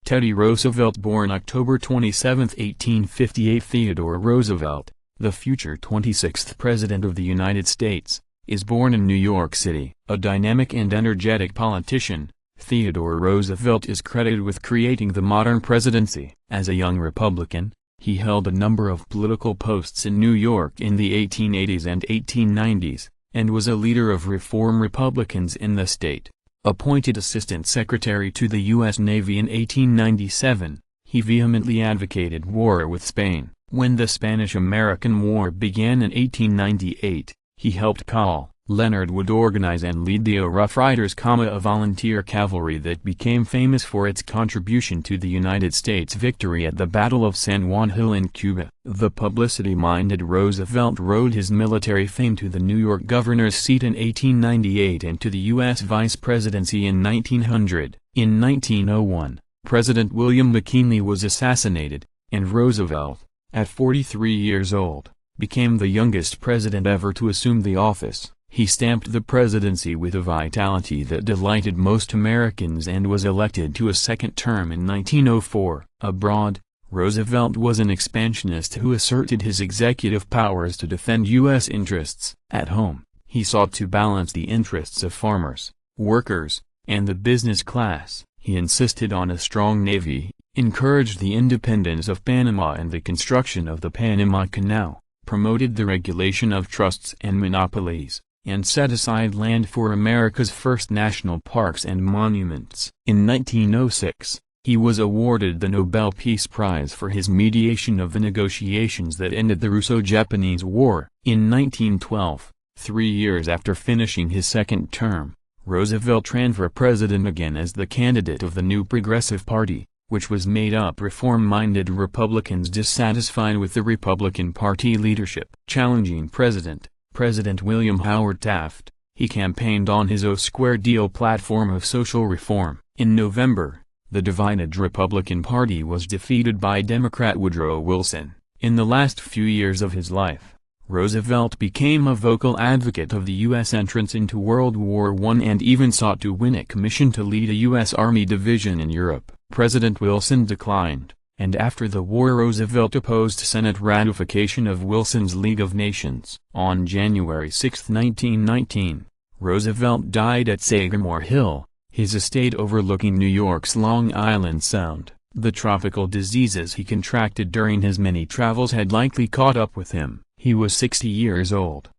Teddy Roosevelt, born October 27, 1858. Theodore Roosevelt, the future 26th President of the United States, is born in New York City. A dynamic and energetic politician, Theodore Roosevelt is credited with creating the modern presidency. As a young Republican, he held a number of political posts in New York in the 1880s and 1890s, and was a leader of reform Republicans in the state. Appointed Assistant Secretary to the U.S. Navy in 1897, he vehemently advocated war with Spain. When the Spanish-American War began in 1898, he helped Col. Leonard Wood organize and lead the Rough Riders, a volunteer cavalry that became famous for its contribution to the United States' victory at the Battle of San Juan Hill in Cuba. The publicity-minded Roosevelt rode his military fame to the New York governor's seat in 1898 and to the U.S. vice presidency in 1900. In 1901, President William McKinley was assassinated, and Roosevelt, at 43 years old, became the youngest president ever to assume the office. He stamped the presidency with a vitality that delighted most Americans and was elected to a second term in 1904. Abroad, Roosevelt was an expansionist who asserted his executive powers to defend U.S. interests. At home, he sought to balance the interests of farmers, workers, and the business class. He insisted on a strong navy, encouraged the independence of Panama and the construction of the Panama Canal, promoted the regulation of trusts and monopolies, and set aside land for America's first national parks and monuments. In 1906, he was awarded the Nobel Peace Prize for his mediation of the negotiations that ended the Russo-Japanese War. In 1912, 3 years after finishing his second term, Roosevelt ran for president again as the candidate of the new Progressive Party, which was made up reform-minded Republicans dissatisfied with the Republican Party leadership. Challenging President William Howard Taft, he campaigned on his O-Square Deal platform of social reform. In November, the divided Republican Party was defeated by Democrat Woodrow Wilson. In the last few years of his life, Roosevelt became a vocal advocate of the U.S. entrance into World War I and even sought to win a commission to lead a U.S. Army division in Europe. President Wilson declined, and after the war Roosevelt opposed Senate ratification of Wilson's League of Nations. On January 6, 1919, Roosevelt died at Sagamore Hill, his estate overlooking New York's Long Island Sound. The tropical diseases he contracted during his many travels had likely caught up with him. He was 60 years old.